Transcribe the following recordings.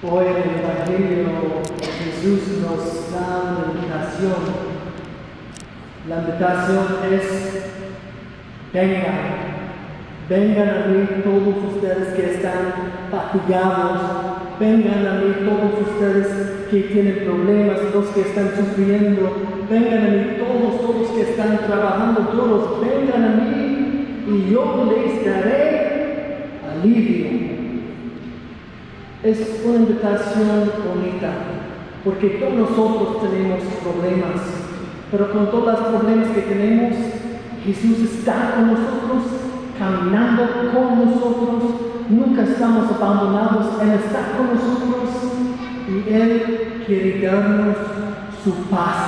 Hoy en el Evangelio Jesús nos da una invitación. La invitación es: vengan a mí todos ustedes que están fatigados, vengan a mí todos ustedes que tienen problemas, los que están sufriendo, vengan a mí todos que están trabajando duros, vengan a mí y yo les daré alivio. Es una invitación bonita, porque todos nosotros tenemos problemas, pero con todos los problemas que tenemos, Jesús está con nosotros, caminando con nosotros, nunca estamos abandonados, Él está con nosotros y Él quiere darnos su paz,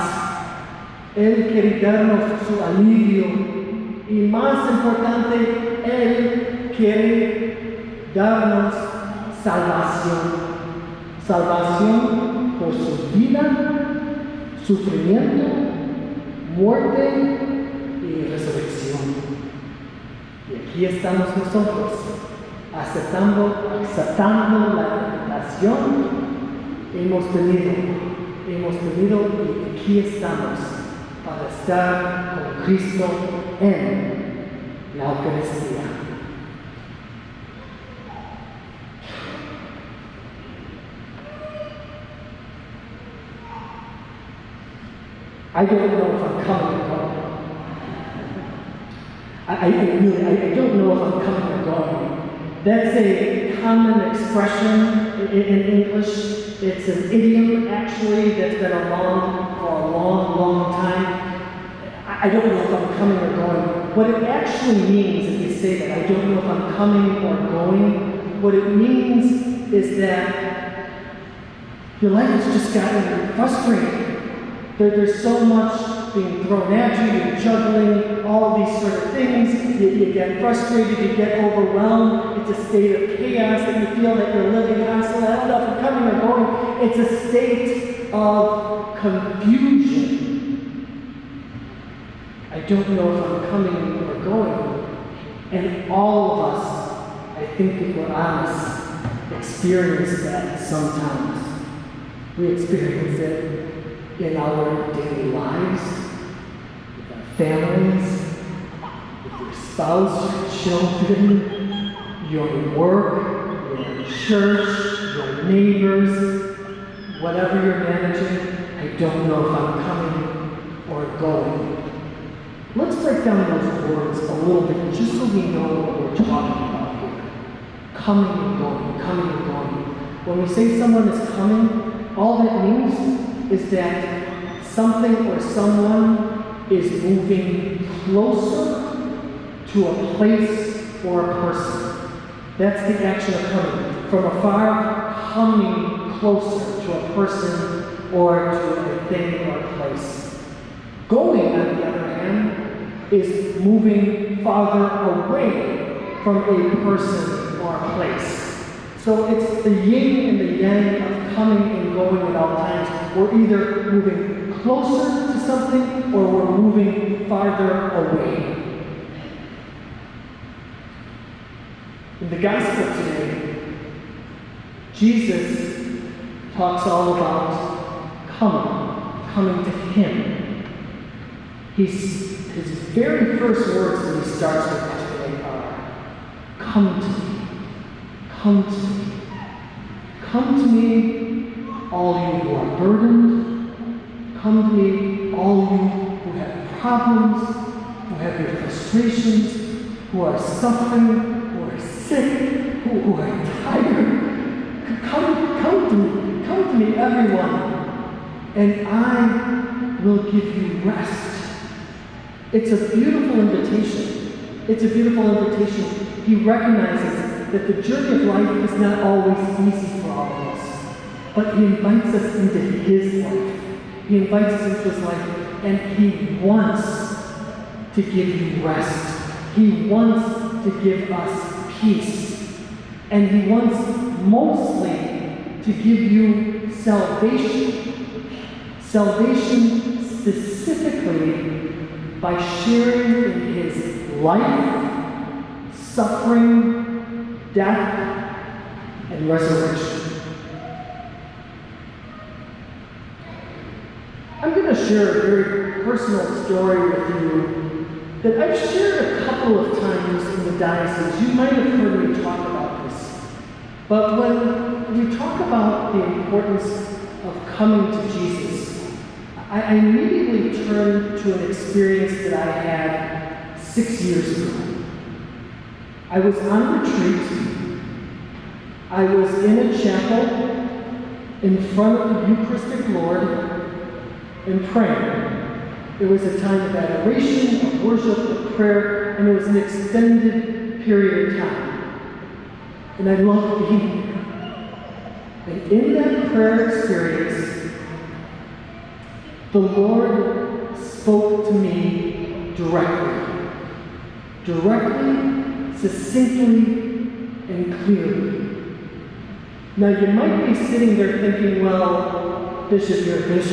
Él quiere darnos su alivio y más importante, Él quiere darnos salvación por su vida, sufrimiento, muerte y resurrección. Y aquí estamos nosotros, aceptando la invitación. Hemos venido y aquí estamos para estar con Cristo en la Eucaristía. I don't know if I'm coming or going. I don't know if I'm coming or going. That's a common expression in English. It's an idiom, actually, that's been around for a long time. I don't know if I'm coming or going. What it actually means, if you say that, I don't know if I'm coming or going, what it means is that your life has just gotten frustrating. There's so much being thrown at you, you're juggling all these sort of things, you get frustrated, you get overwhelmed, it's a state of chaos that you feel that you're living constantly. I don't know if I'm coming or going. It's a state of confusion. I don't know if I'm coming or going. And all of us, I think if we're honest, experience that sometimes. We experience it in our daily lives, with our families, with your spouse, your children, your work, your church, your neighbors, whatever you're managing. I don't know if I'm coming or going. Let's break down those words a little bit just so we know what we're talking about here. Coming and going, coming and going. When we say someone is coming, all that means is that something or someone is moving closer to a place or a person. That's the action of coming. From afar, coming closer to a person or to a thing or a place. Going, on the other hand, is moving farther away from a person or a place. So it's the yin and the yang of coming and going at all times. We're either moving closer to something or we're moving farther away. In the gospel today, Jesus talks all about coming to Him. His very first words that he starts with today are, come to me. Come to me. Come to me, all you who are burdened. Come to me, all you who have problems, who have your frustrations, who are suffering, who are sick, who are tired. Come to me, everyone, and I will give you rest. It's a beautiful invitation. It's a beautiful invitation. He recognizes that the journey of life is not always easy for all of us, but He invites us into His life. He invites us into His life, and He wants to give you rest. He wants to give us peace, and He wants mostly to give you salvation. Salvation specifically by sharing in His life, suffering, death, and resurrection. share a very personal story with you that I've shared a couple of times in the diocese. You might have heard me talk about this. But when we talk about the importance of coming to Jesus, I immediately turn to an experience that I had 6 years ago. I was on retreat. I was in a chapel in front of the Eucharistic Lord and praying. It was a time of adoration, of worship, of prayer, and it was an extended period of time. And I loved being there. And in that prayer experience, the Lord spoke to me directly, succinctly, and clearly. Now, you might be sitting there thinking, well, Bishop, you're a priest,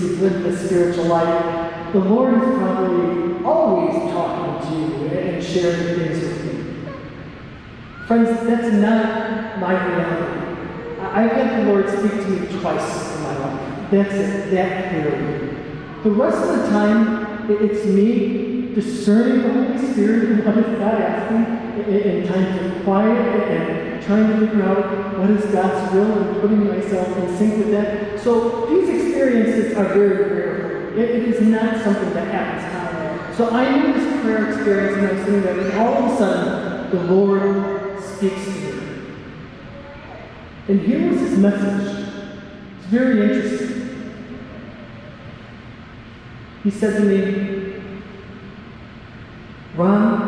you've lived a spiritual life. The Lord is probably always talking to you and sharing things with you. Friends, that's not my reality. I've had the Lord speak to me twice in my life. That's it, that clearly. The rest of the time, it's me discerning the Holy Spirit and what is God asking in time to quiet and trying to figure out what is God's will and putting myself in sync with that. So these experiences are very rare. It is not something that happens now. So I knew this prayer experience and I was sitting there, and all of a sudden, the Lord speaks to me. And here was his message. It's very interesting. He said to me, Ron,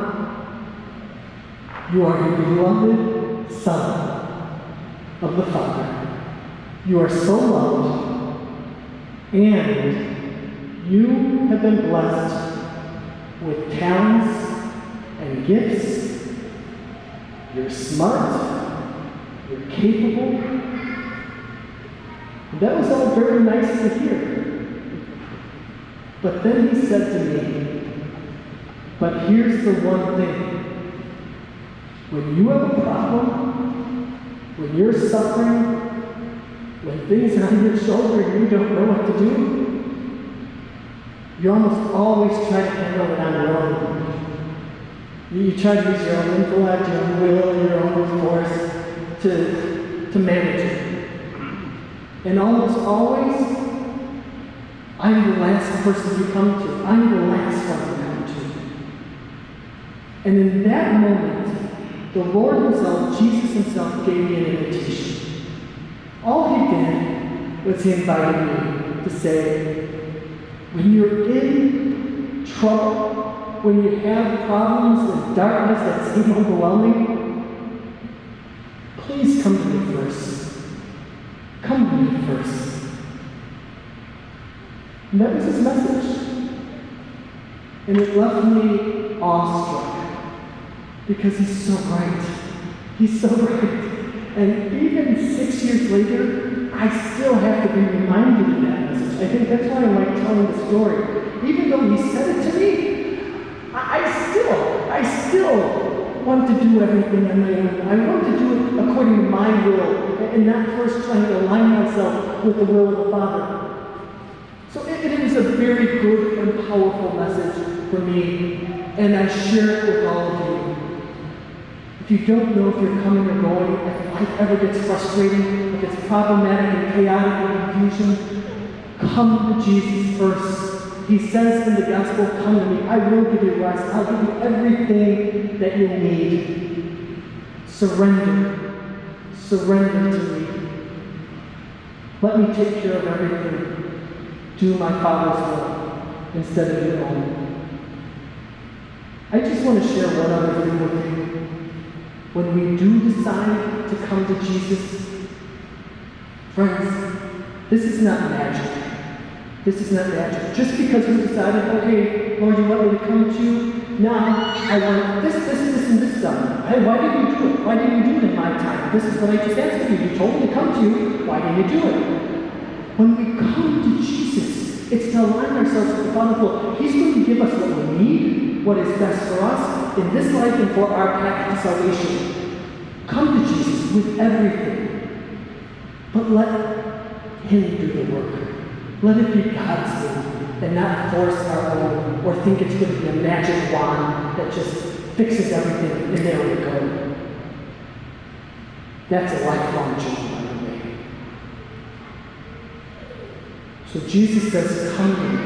you are a beloved Son of the Father. You are so loved, and you have been blessed with talents and gifts. You're smart, you're capable. And that was all very nice to hear. But then he said to me, but here's the one thing. When you have a problem, when you're suffering, when things are on your shoulder and you don't know what to do, you almost always try to handle it on your own. You try to use your own intellect, your own will, your own force to manage it. And almost always, I'm the last person you come to. I'm the last one you come to. And in that moment, the Lord himself, Jesus himself, gave me an invitation. All he did was he invited me to say, when you're in trouble, when you have problems and darkness that seem overwhelming, please come to me first. Come to me first. And that was his message. And it left me awestruck. Because he's so right. He's so right. And even 6 years later, I still have to be reminded of that message. I think that's why I like telling the story. Even though he said it to me, I still want to do everything on my own. I want to do it according to my will, and not first trying to align myself with the will of the Father. So it was a very good and powerful message for me, and I share it with all of you. If you don't know if you're coming or going, if life ever gets frustrating, if it's problematic and chaotic and confusion, come to Jesus first. He says in the gospel, come to me. I will give you rest. I'll give you everything that you need. Surrender. Surrender to me. Let me take care of everything. Do my Father's will instead of your own. I just want to share one other thing with you. When we do decide to come to Jesus, friends, this is not magic. This is not magic. Just because we decided, okay, Lord, you want me to come to you? Now I want this, and this done. Hey, why didn't you do it? Why didn't you do it in my time? This is what I just asked of you. You told me to come to you. Why didn't you do it? When we come to Jesus, it's to align ourselves with the Father's will. He's going to give us what we need, what is best for us in this life and for our path to salvation. Come to Jesus with everything, but let him do the work. Let it be God's will and not force our own or think it's going to be a magic wand that just fixes everything and there we go. That's a lifelong journey, by the way. So Jesus says, come to me.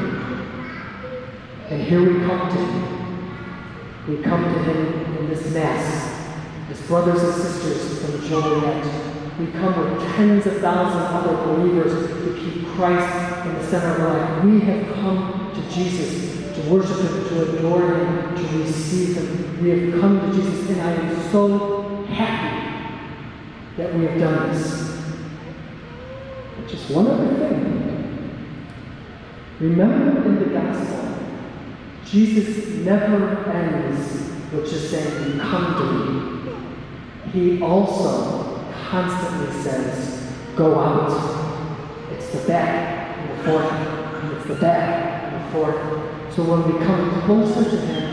And here we come to him. We come to him in this Mass as brothers and sisters from Joliet. We come with tens of thousands of other believers to keep Christ in the center of our life. We have come to Jesus to worship him, to adore him, to receive him. We have come to Jesus, and I am so happy that we have done this. But just one other thing. Remember in the gospel, Jesus never ends with just saying, come to me. He also constantly says, go out. It's the back and the forth. It's the back and the forth. So when we come closer to him,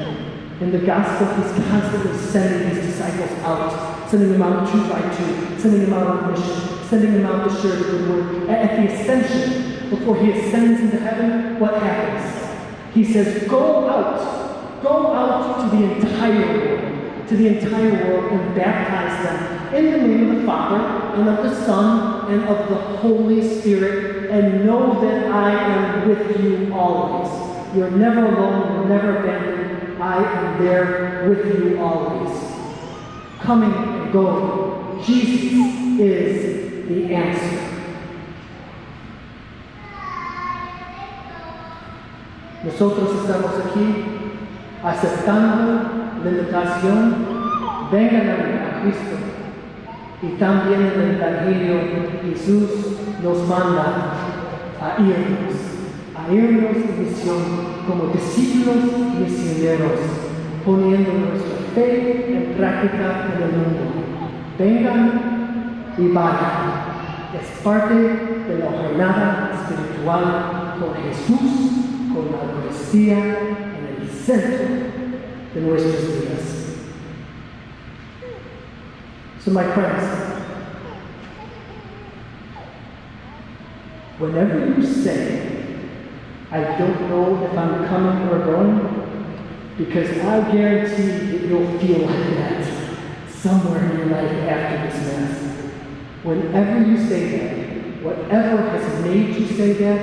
in the gospel, he's constantly sending his disciples out, sending them out 2 by 2, sending them out on mission, sending them out to share the good word. At the ascension, before he ascends into heaven, what happens? He says, go out to the entire world and baptize them in the name of the Father and of the Son and of the Holy Spirit, and know that I am with you always. You're never alone, you're never abandoned. I am there with you always. Coming and going. Jesus is the answer. Nosotros estamos aquí aceptando la invitación, vengan a Cristo. Y también en el Evangelio Jesús nos manda a irnos en misión como discípulos misioneros, poniendo nuestra fe en práctica en el mundo. Vengan y vayan. Es parte de la jornada espiritual con Jesús, con la Eucaristía en el centro de nuestras vidas. So my friends, whenever you say, I don't know if I'm coming or going, because I guarantee that you'll feel like that somewhere in your life after this Mass. Whenever you say that, whatever has made you say that,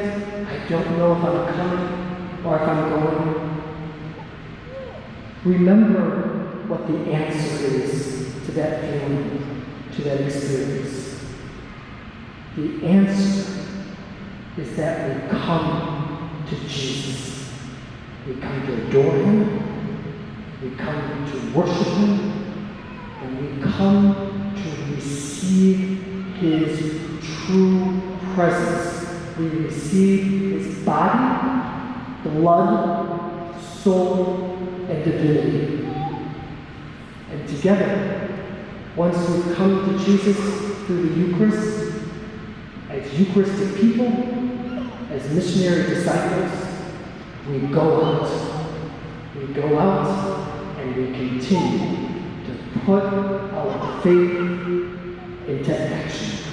I don't know if I'm coming or if I'm going. Remember what the answer is to that feeling, to that experience. The answer is that we come to Jesus. We come to adore him, we come to worship him, and we come to receive his true presence. We receive his body, blood, soul, and divinity. And together, once we've come to Jesus through the Eucharist, as Eucharistic people, as missionary disciples, we go out. We go out and we continue to put our faith into action.